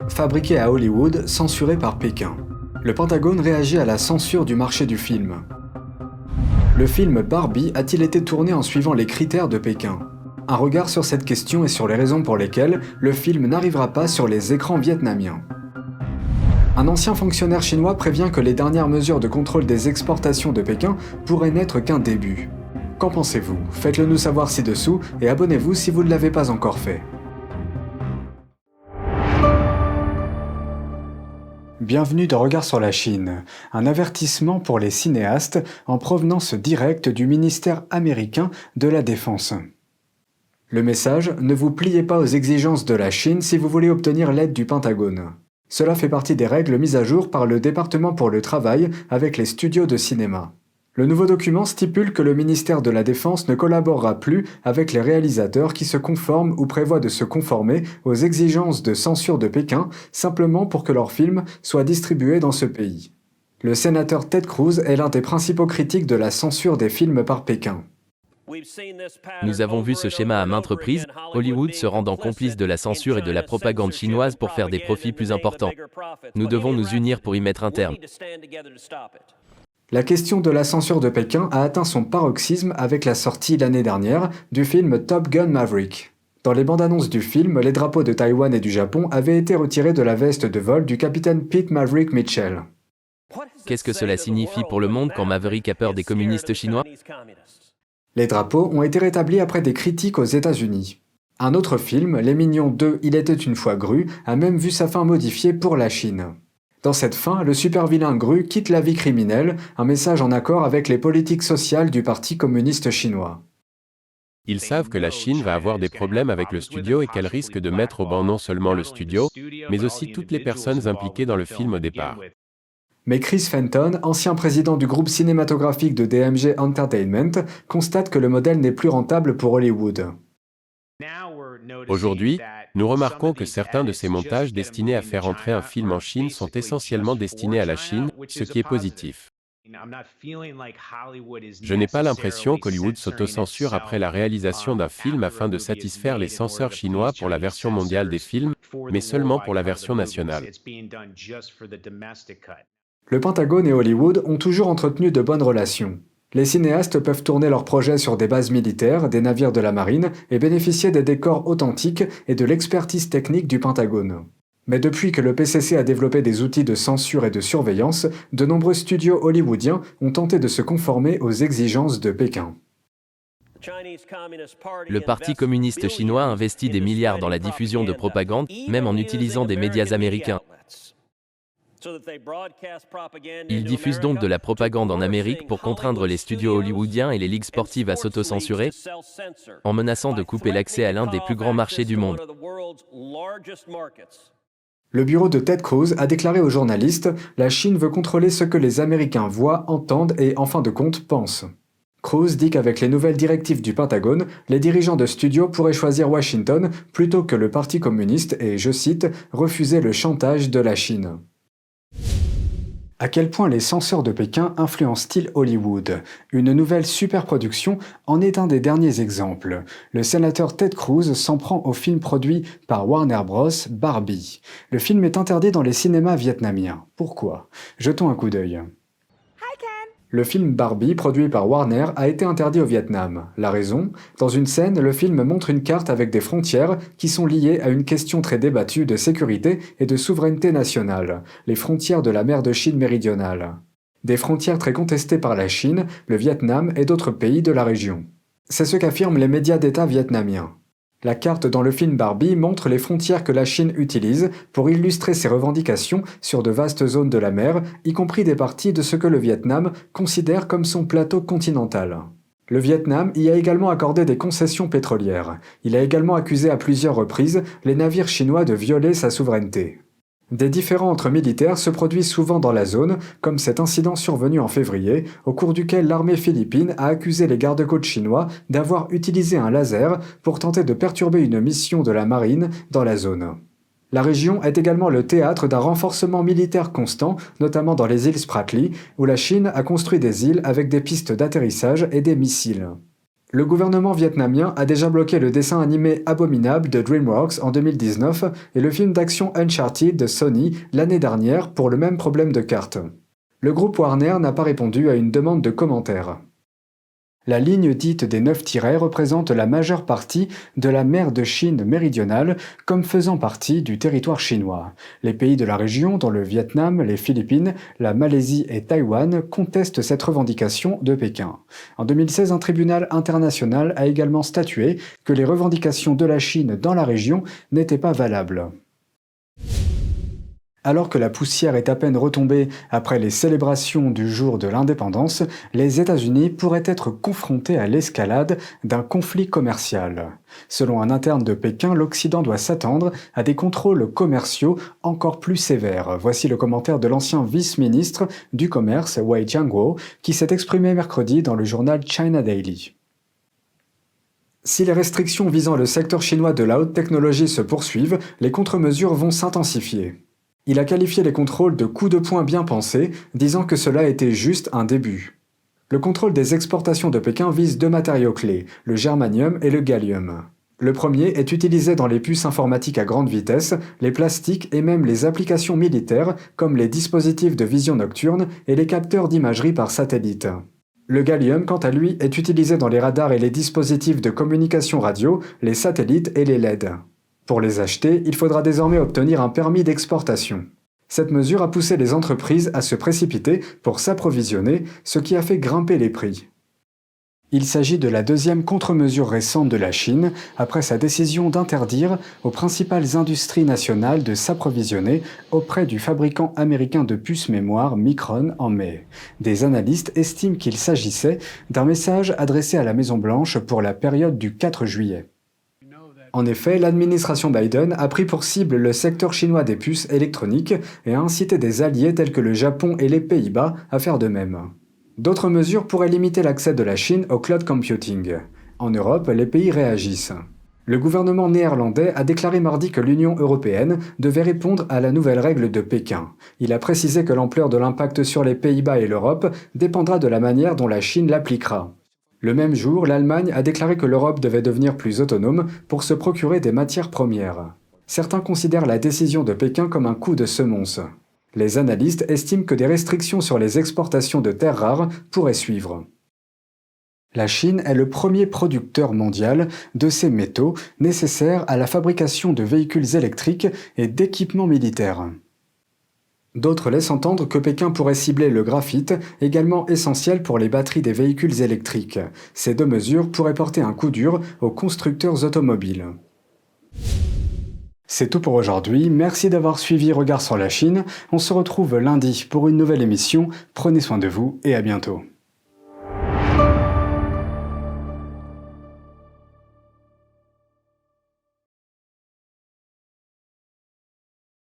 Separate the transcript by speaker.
Speaker 1: fabriqué à Hollywood, censuré par Pékin. Le Pentagone réagit à la censure du marché du film. Le film Barbie a-t-il été tourné en suivant les critères de Pékin? Un regard sur cette question et sur les raisons pour lesquelles le film n'arrivera pas sur les écrans vietnamiens. Un ancien fonctionnaire chinois prévient que les dernières mesures de contrôle des exportations de Pékin pourraient n'être qu'un début. Qu'en pensez-vous? Faites-le nous savoir ci-dessous et abonnez-vous si vous ne l'avez pas encore fait. Bienvenue dans Regard sur la Chine, un avertissement pour les cinéastes en provenance directe du ministère américain de la Défense. Le message: ne vous pliez pas aux exigences de la Chine si vous voulez obtenir l'aide du Pentagone. Cela fait partie des règles mises à jour par le département pour le travail avec les studios de cinéma. Le nouveau document stipule que le ministère de la Défense ne collaborera plus avec les réalisateurs qui se conforment ou prévoient de se conformer aux exigences de censure de Pékin simplement pour que leurs films soient distribués dans ce pays. Le sénateur Ted Cruz est l'un des principaux critiques de la censure des films par Pékin.
Speaker 2: Nous avons vu ce schéma à maintes reprises, Hollywood se rendant complice de la censure et de la propagande chinoise pour faire des profits plus importants. Nous devons nous unir pour y mettre un terme.
Speaker 1: La question de la censure de Pékin a atteint son paroxysme avec la sortie l'année dernière du film Top Gun Maverick. Dans les bandes annonces du film, les drapeaux de Taïwan et du Japon avaient été retirés de la veste de vol du capitaine Pete Maverick Mitchell.
Speaker 2: Qu'est-ce que cela signifie pour le monde quand Maverick a peur des communistes chinois?
Speaker 1: Les drapeaux ont été rétablis après des critiques aux États-Unis. Un autre film, Les Mignons 2, Il était une fois Gru, a même vu sa fin modifiée pour la Chine. Dans cette fin, le super-vilain Gru quitte la vie criminelle, un message en accord avec les politiques sociales du Parti communiste chinois.
Speaker 3: Ils savent que la Chine va avoir des problèmes avec le studio et qu'elle risque de mettre au banc non seulement le studio, mais aussi toutes les personnes impliquées dans le film au départ.
Speaker 1: Mais Chris Fenton, ancien président du groupe cinématographique de DMG Entertainment, constate que le modèle n'est plus rentable pour Hollywood.
Speaker 3: Aujourd'hui, nous remarquons que certains de ces montages destinés à faire entrer un film en Chine sont essentiellement destinés à la Chine, ce qui est positif. Je n'ai pas l'impression qu'Hollywood s'auto-censure après la réalisation d'un film afin de satisfaire les censeurs chinois pour la version mondiale des films, mais seulement pour la version nationale.
Speaker 1: Le Pentagone et Hollywood ont toujours entretenu de bonnes relations. Les cinéastes peuvent tourner leurs projets sur des bases militaires, des navires de la marine et bénéficier des décors authentiques et de l'expertise technique du Pentagone. Mais depuis que le PCC a développé des outils de censure et de surveillance, de nombreux studios hollywoodiens ont tenté de se conformer aux exigences de Pékin.
Speaker 2: Le Parti communiste chinois investit des milliards dans la diffusion de propagande, même en utilisant des médias américains. Ils diffusent donc de la propagande en Amérique pour contraindre les studios hollywoodiens et les ligues sportives à s'auto-censurer, en menaçant de couper l'accès à l'un des plus grands marchés du monde.
Speaker 1: Le bureau de Ted Cruz a déclaré aux journalistes « La Chine veut contrôler ce que les Américains voient, entendent et, en fin de compte, pensent ». Cruz dit qu'avec les nouvelles directives du Pentagone, les dirigeants de studios pourraient choisir Washington plutôt que le Parti communiste et, je cite, « refuser le chantage de la Chine ». À quel point les censeurs de Pékin influencent-ils Hollywood? Une nouvelle superproduction en est un des derniers exemples. Le sénateur Ted Cruz s'en prend au film produit par Warner Bros. Barbie. Le film est interdit dans les cinémas vietnamiens. Pourquoi? Jetons un coup d'œil. Le film Barbie, produit par Warner, a été interdit au Vietnam. La raison? Dans une scène, le film montre une carte avec des frontières qui sont liées à une question très débattue de sécurité et de souveraineté nationale, les frontières de la mer de Chine méridionale. Des frontières très contestées par la Chine, le Vietnam et d'autres pays de la région. C'est ce qu'affirment les médias d'État vietnamiens. La carte dans le film Barbie montre les frontières que la Chine utilise pour illustrer ses revendications sur de vastes zones de la mer, y compris des parties de ce que le Vietnam considère comme son plateau continental. Le Vietnam y a également accordé des concessions pétrolières. Il a également accusé à plusieurs reprises les navires chinois de violer sa souveraineté. Des différends entre militaires se produisent souvent dans la zone, comme cet incident survenu en février, au cours duquel l'armée philippine a accusé les gardes-côtes chinois d'avoir utilisé un laser pour tenter de perturber une mission de la marine dans la zone. La région est également le théâtre d'un renforcement militaire constant, notamment dans les îles Spratly, où la Chine a construit des îles avec des pistes d'atterrissage et des missiles. Le gouvernement vietnamien a déjà bloqué le dessin animé Abominable de DreamWorks en 2019 et le film d'action Uncharted de Sony l'année dernière pour le même problème de carte. Le groupe Warner n'a pas répondu à une demande de commentaires. La ligne dite des 9 tirets représente la majeure partie de la mer de Chine méridionale comme faisant partie du territoire chinois. Les pays de la région, dont le Vietnam, les Philippines, la Malaisie et Taïwan, contestent cette revendication de Pékin. En 2016, un tribunal international a également statué que les revendications de la Chine dans la région n'étaient pas valables. Alors que la poussière est à peine retombée après les célébrations du jour de l'indépendance, les États-Unis pourraient être confrontés à l'escalade d'un conflit commercial. Selon un interne de Pékin, l'Occident doit s'attendre à des contrôles commerciaux encore plus sévères. Voici le commentaire de l'ancien vice-ministre du Commerce, Wei Jianguo, qui s'est exprimé mercredi dans le journal China Daily. Si les restrictions visant le secteur chinois de la haute technologie se poursuivent, les contre-mesures vont s'intensifier. Il a qualifié les contrôles de coups de poing bien pensés, disant que cela était juste un début. Le contrôle des exportations de Pékin vise 2 matériaux clés, le germanium et le gallium. Le premier est utilisé dans les puces informatiques à grande vitesse, les plastiques et même les applications militaires comme les dispositifs de vision nocturne et les capteurs d'imagerie par satellite. Le gallium, quant à lui, est utilisé dans les radars et les dispositifs de communication radio, les satellites et les LED. Pour les acheter, il faudra désormais obtenir un permis d'exportation. Cette mesure a poussé les entreprises à se précipiter pour s'approvisionner, ce qui a fait grimper les prix. Il s'agit de la deuxième contre-mesure récente de la Chine, après sa décision d'interdire aux principales industries nationales de s'approvisionner auprès du fabricant américain de puces mémoire Micron en mai. Des analystes estiment qu'il s'agissait d'un message adressé à la Maison-Blanche pour la période du 4 juillet. En effet, l'administration Biden a pris pour cible le secteur chinois des puces électroniques et a incité des alliés tels que le Japon et les Pays-Bas à faire de même. D'autres mesures pourraient limiter l'accès de la Chine au cloud computing. En Europe, les pays réagissent. Le gouvernement néerlandais a déclaré mardi que l'Union européenne devait répondre à la nouvelle règle de Pékin. Il a précisé que l'ampleur de l'impact sur les Pays-Bas et l'Europe dépendra de la manière dont la Chine l'appliquera. Le même jour, l'Allemagne a déclaré que l'Europe devait devenir plus autonome pour se procurer des matières premières. Certains considèrent la décision de Pékin comme un coup de semonce. Les analystes estiment que des restrictions sur les exportations de terres rares pourraient suivre. La Chine est le premier producteur mondial de ces métaux nécessaires à la fabrication de véhicules électriques et d'équipements militaires. D'autres laissent entendre que Pékin pourrait cibler le graphite, également essentiel pour les batteries des véhicules électriques. Ces 2 mesures pourraient porter un coup dur aux constructeurs automobiles. C'est tout pour aujourd'hui, merci d'avoir suivi Regard sur la Chine. On se retrouve lundi pour une nouvelle émission. Prenez soin de vous et à bientôt.